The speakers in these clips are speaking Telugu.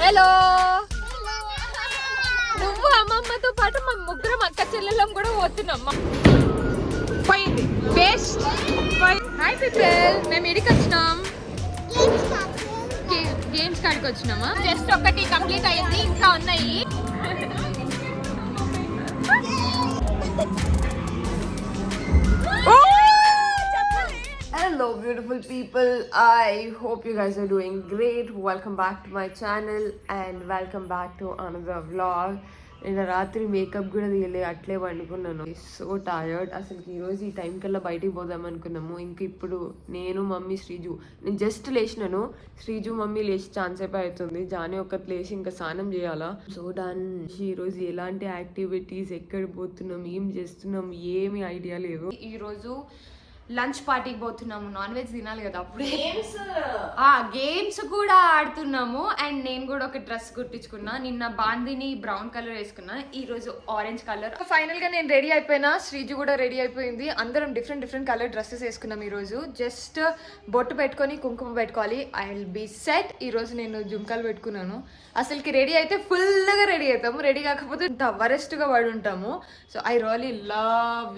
హలో. నువ్వు అమ్మమ్మతో పాటు మా ముగ్గురం అక్క చెల్లెళ్ళం కూడా పోతున్నాం. పోయింది బెస్ట్. హాయ్ పీపుల్, మేము ఇడికి వచ్చినాం. గేమ్స్ కాడికి వచ్చినామా? జస్ట్ ఒకటి కంప్లీట్ అయింది, ఇంకా ఉన్నాయి. Hello beautiful people, I hope you guys are doing great. Welcome back to my channel and welcome back to another vlog. నేను రాత్రి మేకప్ కూడా తీయలే, అట్లే వండుకున్నాను. So tired. అసలుకి ఈరోజు ఈ టైం కల్లా బయటికి పోదాం అనుకున్నాము. ఇంక ఇప్పుడు నేను మమ్మీ శ్రీజు, నేను జస్ట్ లేచినాను. శ్రీజు మమ్మీ లేచి ఛాన్స్ అయిపోయి అవుతుంది. జానీ ఒక్కటి లేచి ఇంకా స్నానం చేయాలా. So done. ఈరోజు ఎలాంటి యాక్టివిటీస్, ఎక్కడ పోతున్నాం, ఏం చేస్తున్నాం, ఏమి ఐడియా లేదు. ఈరోజు లంచ్ పార్టీకి పోతున్నాము. నాన్ వెజ్ తినాలి కదా, అప్పుడే గేమ్స్ కూడా ఆడుతున్నాము. అండ్ నేను కూడా ఒక డ్రెస్ కుట్టించుకున్నా. నిన్న బాందిని బ్రౌన్ కలర్ వేసుకున్నా, ఈ రోజు ఆరెంజ్ కలర్. ఫైనల్ గా నేను రెడీ అయిపోయినా, శ్రీజు కూడా రెడీ అయిపోయింది. అందరం డిఫరెంట్ కలర్ డ్రెస్సెస్ వేసుకున్నాం. ఈ రోజు జస్ట్ బొట్టు పెట్టుకొని కుంకుమ పెట్టుకోవాలి. I will be set. ఈ రోజు నేను జుంకాలు పెట్టుకున్నాను. అసలుకి రెడీ అయితే ఫుల్గా రెడీ అవుతాము, రెడీ కాకపోతే ఇంత వరెస్ట్ గా పడి ఉంటాము. So I really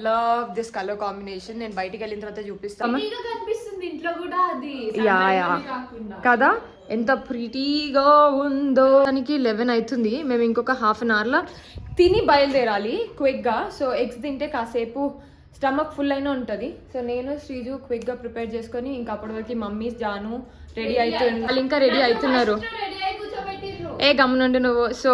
love this colour combination. నేను బయటికి వెళ్ళిన తర్వాత చూపిస్తాను కదా ఎంత ప్రిటీగా ఉందో. దానికి 11 అవుతుంది. మేము ఇంకొక హాఫ్ అన్ అవర్లో తిని బయలుదేరాలి క్విక్గా. సో ఎగ్స్ తింటే కాసేపు స్టమక్ ఫుల్ అయినా ఉంటుంది. సో నేను శ్రీజు క్విక్గా ప్రిపేర్ చేసుకొని ఇంకా అప్పటి వరకు మమ్మీ జాను రెడీ అవుతుంది. వాళ్ళు ఇంకా రెడీ అవుతున్నారు. ఏ గమనండి నువ్వు. So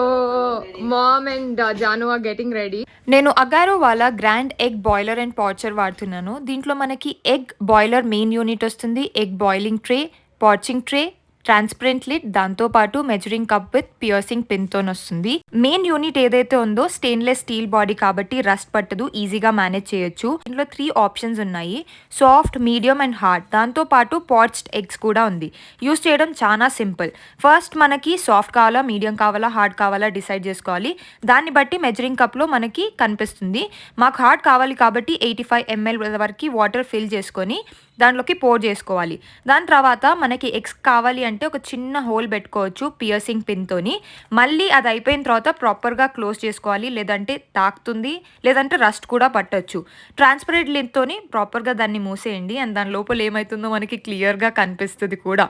mom and Janu are getting ready. నేను అగారో వాళ్ళ grand egg boiler and poacher వాడుతున్నాను. దీంట్లో మనకి ఎగ్ బాయిలర్ మెయిన్ యూనిట్ వస్తుంది, egg boiling tray, poaching tray, transparent lid, దాంతోపాటు measuring cup with piercing pin తో వస్తుంది. మెయిన్ యూనిట్ ఏదైతే ఉందో స్టెయిన్లెస్ స్టీల్ బాడీ కాబట్టి రస్ట్ పట్టదు, ఈజీగా మేనేజ్ చేయొచ్చు. దీంట్లో 3 ఆప్షన్స్ ఉన్నాయి, సాఫ్ట్, మీడియం అండ్ హార్డ్. దాంతోపాటు పాచ్డ్ ఎగ్స్ కూడా ఉంది. యూస్ చేయడం చాలా సింపుల్. ఫస్ట్ మనకి సాఫ్ట్ కావాలా, మీడియం కావాలా, హార్డ్ కావాలా డిసైడ్ చేసుకోవాలి. దాన్ని బట్టి మెజరింగ్ కప్లో మనకి కనిపిస్తుంది. మాకు హార్డ్ కావాలి కాబట్టి 85 ml వరకు వాటర్ ఫిల్ చేసుకొని దాంట్లోకి పోర్ చేసుకోవాలి. దాని తర్వాత మనకి ఎగ్స్ కావాలి అంటే ఒక చిన్న హోల్ పెట్టుకోవచ్చు పియర్సింగ్ పిన్తోని. మళ్ళీ అది అయిపోయిన తర్వాత ప్రాపర్గా క్లోజ్ చేసుకోవాలి, లేదంటే తాకుతుంది, లేదంటే రస్ట్ కూడా పట్టొచ్చు. ట్రాన్స్పరెంట్ లిడ్తోని ప్రాపర్గా దాన్ని మూసేయండి. అండ్ దాని లోపల ఏమవుతుందో మనకి క్లియర్గా కనిపిస్తుంది కూడా.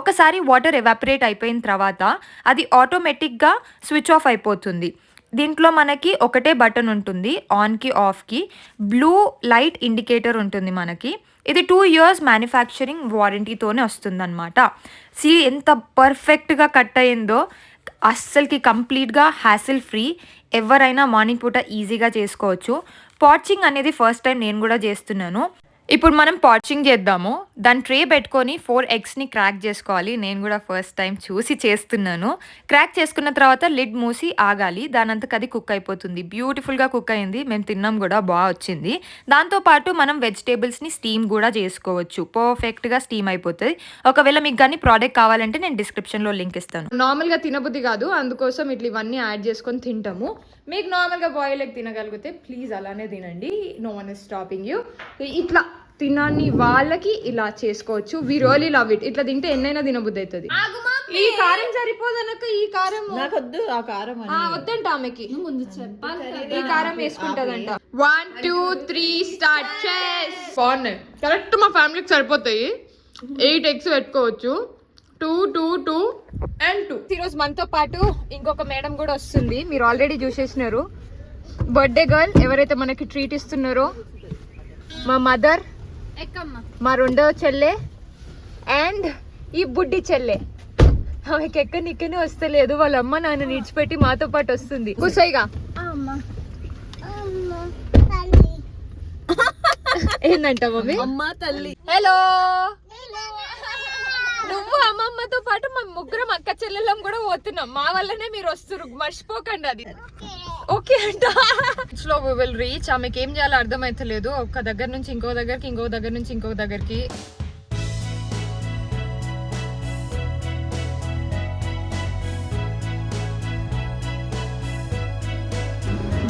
ఒక్కసారి వాటర్ ఎవాపరేట్ అయిపోయిన తర్వాత అది ఆటోమేటిక్గా స్విచ్ ఆఫ్ అయిపోతుంది. దీంట్లో మనకి ఒకటే బటన్ ఉంటుంది, ఆన్కి ఆఫ్కి. బ్లూ లైట్ ఇండికేటర్ ఉంటుంది మనకి. ఇది 2 years మ్యానుఫ్యాక్చరింగ్ వారంటీతోనే వస్తుందన్నమాట. ఎంత పర్ఫెక్ట్గా కట్ అయిందో, అస్సలకి కంప్లీట్గా హ్యాసిల్ ఫ్రీ. ఎవరైనా మార్నింగ్ పూట ఈజీగా చేసుకోవచ్చు. పాచింగ్ అనేది ఫస్ట్ టైం నేను కూడా చేస్తున్నాను. ఇప్పుడు మనం పాచింగ్ చేద్దాము. దాని ట్రే పెట్టుకొని 4 eggsని క్రాక్ చేసుకోవాలి. నేను కూడా ఫస్ట్ టైం చూసి చేస్తున్నాను. క్రాక్ చేసుకున్న తర్వాత లిడ్ మూసి ఆగాలి. దానంతకు అది కుక్ అయిపోతుంది. బ్యూటిఫుల్గా కుక్ అయింది. మేము తిన్నాం కూడా, బాగా వచ్చింది. దాంతోపాటు మనం వెజిటేబుల్స్ని స్టీమ్ కూడా చేసుకోవచ్చు. పర్ఫెక్ట్గా స్టీమ్ అయిపోతుంది. ఒకవేళ మీకు కానీ ప్రోడక్ట్ కావాలంటే నేను డిస్క్రిప్షన్లో లింక్ ఇస్తాను. నార్మల్గా తినబుద్ధి కాదు, అందుకోసం ఇట్లా ఇవన్నీ యాడ్ చేసుకొని తింటాము. మీకు నార్మల్గా బాయిల్ ఎగ్ తినగలిగితే ప్లీజ్ అలానే తినండి. No one is stopping you. ఇట్లా తినని వాళ్ళకి ఇలా చేసుకోవచ్చు. We really love it. ఇట్లా తింటే ఎన్నైనా తినబుద్ధి అవుతుంది. ఈ కారం సరిపోదనక ఈ కారం నాకొద్దు, ఆ కారం వద్దంట ఆమెకి. ఈ కారం వేసుకుంటదంట. 1 2 3 స్టార్ట్. బాగున్నాయి, కరెక్ట్ మా ఫ్యామిలీకి సరిపోతాయి. 8 eggs పెట్టుకోవచ్చు. 2 2 2 and 2. ఈరోజు మనతో పాటు ఇంకొక మేడం కూడా వస్తుంది. మీరు ఆల్రెడీ చూసేసినారు. బర్త్డే గర్ల్ ఎవరైతే మనకి ట్రీట్ ఇస్తున్నారో మా మదర్, మా రెండవ చెల్లె అండ్ ఈ బుడ్డి చెల్లె. ఆమెకి ఎక్కడికనే వస్తలేదు, వాళ్ళ అమ్మ నాన్న నిడిచిపెట్టి మాతో పాటు వస్తుంది. కూసైగా ఏందంట మమ్మీ? అమ్మ తల్లి. హలో. నువ్వు అమ్మమ్మతో పాటు మా ముగ్గురం అక్క చెల్లెళ్ళం కూడా పోతున్నాం. మా వల్లనే మీరు వస్తున్నారు, మర్చిపోకండి అది. ఓకే అంట. Slow we will reach. ఆమెకి ఏం చేయాలో అర్థమైతలేదు. ఒక దగ్గర నుంచి ఇంకో దగ్గరికి, ఇంకో దగ్గర నుంచి ఇంకో దగ్గరికి.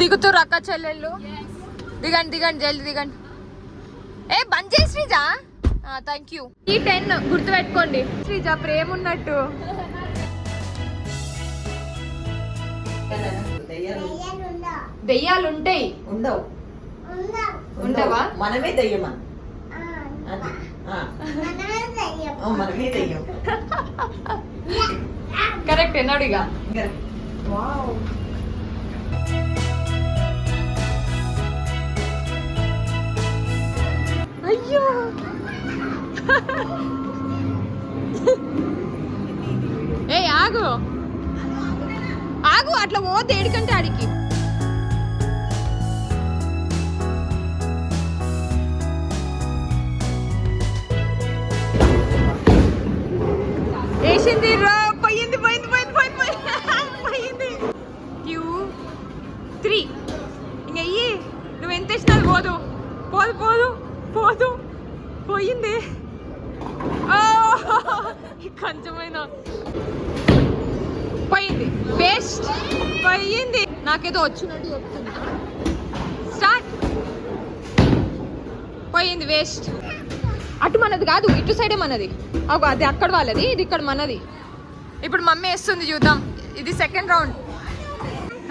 దిగుతురు అక్క చెల్లెళ్ళు. దిగండి దిగండి, జల్ది దిగండి. ఏ బంద్ చేసి శ్రీజా. Thank you. ఈ 10 గుర్తుపెట్టుకోండి. శ్రీజా ప్రేమ ఉన్నట్టు. దెయ్యాలు ఉంటాయి. ఉండవు. ఉండవా? మనమే దయ్యమా? అది. మనమే దయ్యం. కరెక్ట్ ఎన్నాడు ఇక. అయ్యో ఏ ఆగు ఆగు, అట్లా ఓ దేడికంటే ఆడికి. వేసింది రా, పోయింది పోయింది పోయింది పోయింది పోయింది. Q3 ఇంక అయ్యి, నువ్వు ఎంత వేసినా పోదు పోదు పోదు పోదు, పోయింది. కొంచెమైనా పోయింది, వేస్ట్ పోయింది. నాకేదో వచ్చినట్టు చెప్తుంది. స్టార్ట్. పోయింది, వేస్ట్. అటు మనది కాదు, ఇటు సైడే మనది. అది అక్కడ వాళ్ళది, ఇది ఇక్కడ మనది. ఇప్పుడు మమ్మీ వేస్తుంది, చూద్దాం. ఇది సెకండ్ రౌండ్.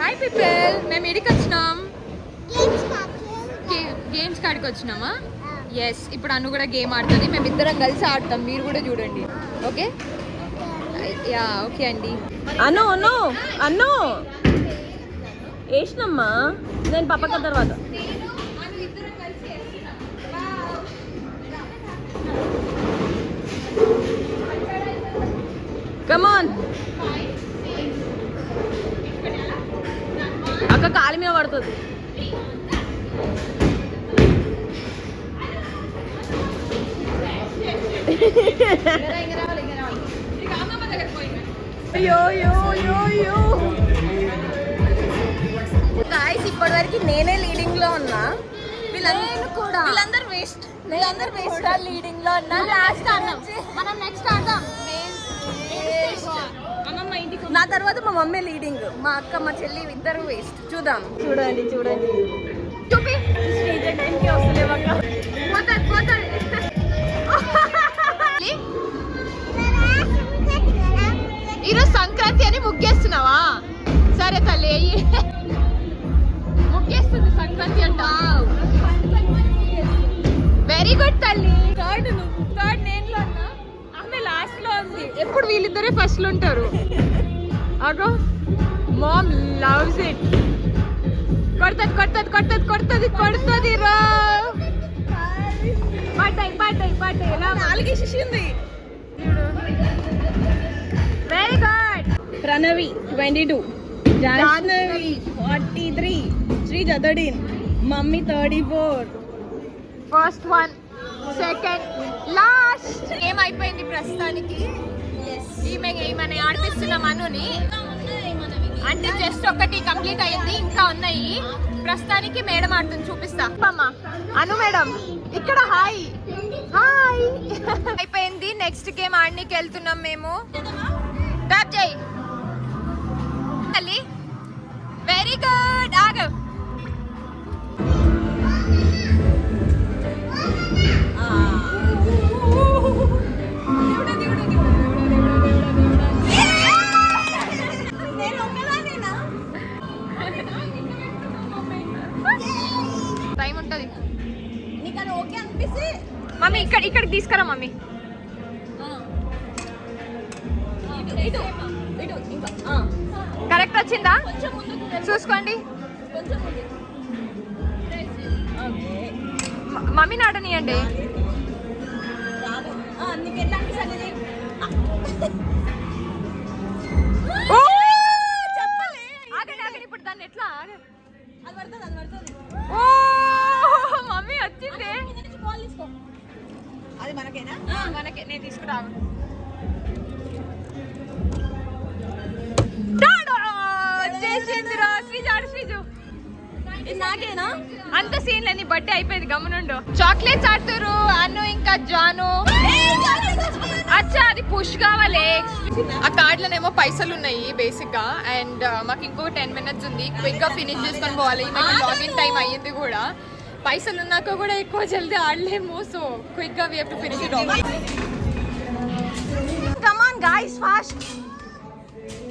హాయ్ పీపుల్, మేము ఇడికి వచ్చినాం. గేమ్స్ కాడికి వచ్చినామా? ఎస్. ఇప్పుడు అను కూడా గేమ్ ఆడుతుంది, మేమిద్దరం కలిసి ఆడతాం. మీరు కూడా చూడండి, ఓకే? యా ఓకే అండి. అను అను అను వేసినమ్మా, నేను పప్పక తర్వాత. కమాన్ అక్క, కాలి మీద పడుతుంది. గాయ్స్, ఇప్పటి వరకు నేనే లీడింగ్ లో ఉన్నా. వీళ్ళందరూ వేస్ట్. లీడింగ్ లో ఉన్నా. లాస్ట్ ఆడదాం మనం, నెక్స్ట్ ఆడదాం. నా తర్వాత మా మమ్మీ లీడింగ్, మా అక్క మా చెల్లి ఇద్దరు వేస్ట్. చూద్దాం. చూడండి చూడండి చూపి. ఈరోజు సంక్రాంతి అని ముగ్గేస్తున్నావా? సరే తల్లి, అయ్యి ముగ్గేస్తుంది సంక్రాంతి అంట. వెరీ గుడ్ తల్లి. థర్డ్ నువ్వు, థర్డ్ నేను లో ఉన్నా, ఆమె లాస్ట్ లో ఉంది. ఎప్పుడు వీళ్ళిద్దరే ఫస్ట్ లో ఉంటారు. అగో, మామ్ లవ్స్ ఇట్. కొడుతుంది కొడుతుంది కొడుతుంది కొడుతుంది కొడుతుంది రా. పడ్డాయి పడ్డాయి పడ్డాయి. ఎలా నాలుగేసింది. Very good. Pranavi 22, Jahnavi 43, Sreeja 13, mummy 34. First one, second, last. ఏమైపోయింది ప్రస్తుతానికి? ఈమెని ఆడిపిస్తున్నాం అనుని. అంటే జస్ట్ ఒకటి కంప్లీట్ అయింది, ఇంకా ఉన్నాయి. ప్రస్తుతానికి మేడం ఆడుతుంది, చూపిస్తా. అమ్మా అను మేడం ఇక్కడ. Hi hi. అయిపోయింది. నెక్స్ట్ గేమ్ ఆడనీకి వెళ్తున్నాం మేము. టాప్ చేయి. Very good. ఆగు. టైం ఉంటుంది మమ్మీ. ఇక్కడికి తీసుకురా మమ్మీ. కరెక్ట్ వచ్చిందా చూసుకోండి. మమ్మీని ఆడనియండి. ఇప్పుడు దాన్ని ఎట్లా? ఓ మమ్మీ వచ్చింది. అది మనకేనా? మనకే. నేను తీసుకురావు. శ్రీజు నాకేనా? అంత సీన్ లేని బర్త్డే అయిపోయింది, గమనుండు. చాక్లెట్స్ ఆడుతారు అను ఇంకా జాను. అచ్చా, అది పుష్ కావాలి. ఆ కార్డులోనేమో పైసలు ఉన్నాయి బేసిక్ గా. అండ్ మాకు ఇంకో 10 minutes ఉంది, క్విక్ గా ఫినిష్ చేసుకొని పోవాలి. మాకు లాగిన్ టైం అయ్యింది కూడా. పైసలు ఉన్నాక కూడా ఎక్కువ జల్దీ ఆడలేము. సో క్విక్ గా we have to finish it off. Come on guys, fast.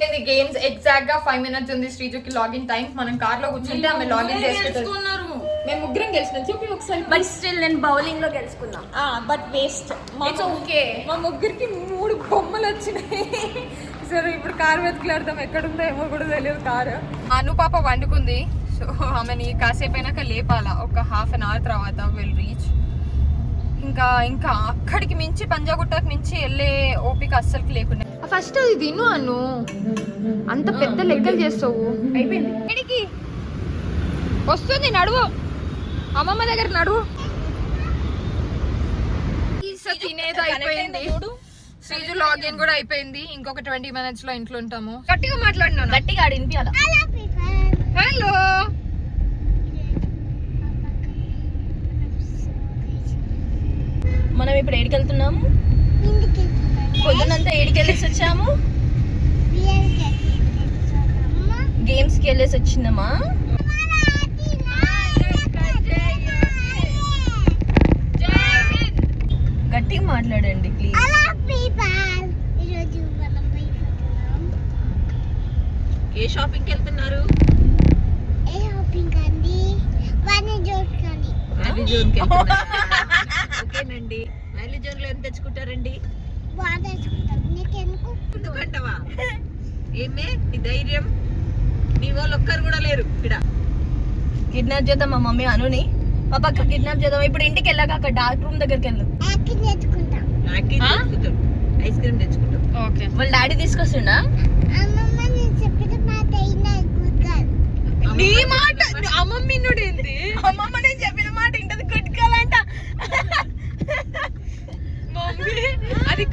ఇది గేమ్స్ ఎగ్జాక్ట్ గా 5 minutes ఉంది శ్రీజుకి లాగిన్ టైం. మనం కార్ లో కూర్చుంటే ఆమె లాగిన్ చేసుకుంటారు. మేము ముగ్గురం గెలిచినాం చెప్పి ఒకసారి. బట్ స్టిల్ నేను బౌలింగ్ లో గెలుచుకున్నా. But waste. It's okay. మా ముగ్గురికి 3 బొమ్మలు వచ్చినాయి. సరే ఇప్పుడు కార్ వెతుకులాడతాం, ఎక్కడుందో ఏమో కూడా తెలియదు కారు. అను పాప వండుకుంది, సో ఆమెని కాసేపు అయినాక లేపాలా. ఒక హాఫ్ అన్ అవర్ తర్వాత విల్ రీచ్. ఇంకా అక్కడికి మించి పంజాగుట్టకి మించి వెళ్ళే ఓపిక అస్సలకి లేకుండా. ఫస్ట్ అది తిను అను, అంత పెద్ద లెక్కలు చేస్తావు. అయిపోయింది వస్తుంది, నడువు అమ్మమ్మ దగ్గర నడువు. తినేది అయిపోయింది, శ్రీజు లాగిన్ కూడా అయిపోయింది. ఇంకొక 20 minutes లో ఇంట్లో ఉంటాము. గట్టిగా మాట్లాడినా, గట్టిగా ఆడింపియాల. హలో మనం ఇప్పుడు ఏడికి వెళ్తున్నాము? పొద్దునంతా ఏడికి వెళ్ళేసి వచ్చాము, గేమ్స్ కి వెళ్ళేసి వచ్చిందమ్మా. గట్టిగా మాట్లాడండి ప్లీజ్. ఏ షాపింగ్కి వెళ్తున్నారు? ఓకేనండి. మ్యాలీ జోన్ లో ఎంత తెచ్చుకుంటారండి? ఎందుకంటవా? ఏమే నీ ధైర్యం? నీ వాళ్ళు ఒక్కరు కూడా లేరు ఇక్కడ. కిడ్నాప్ చేద్దాం మా మమ్మీ అనుని. పాపక్క కిడ్నాప్ చేద్దాం. ఇప్పుడు ఇంటికి వెళ్ళాక అక్కడ డార్క్ రూమ్ దగ్గరికి వెళ్ళు. ఐస్ క్రీమ్ తెచ్చుకుంటాం. ఓకే. వాళ్ళ డాడీ తీసుకొస్తుండా? నీ మాట అమ్మమ్మ ఏంది? అమ్మమ్మ నేను చెప్పిన మాట ఇంటది కొట్టుకోవాలంట. మమ్మీ అది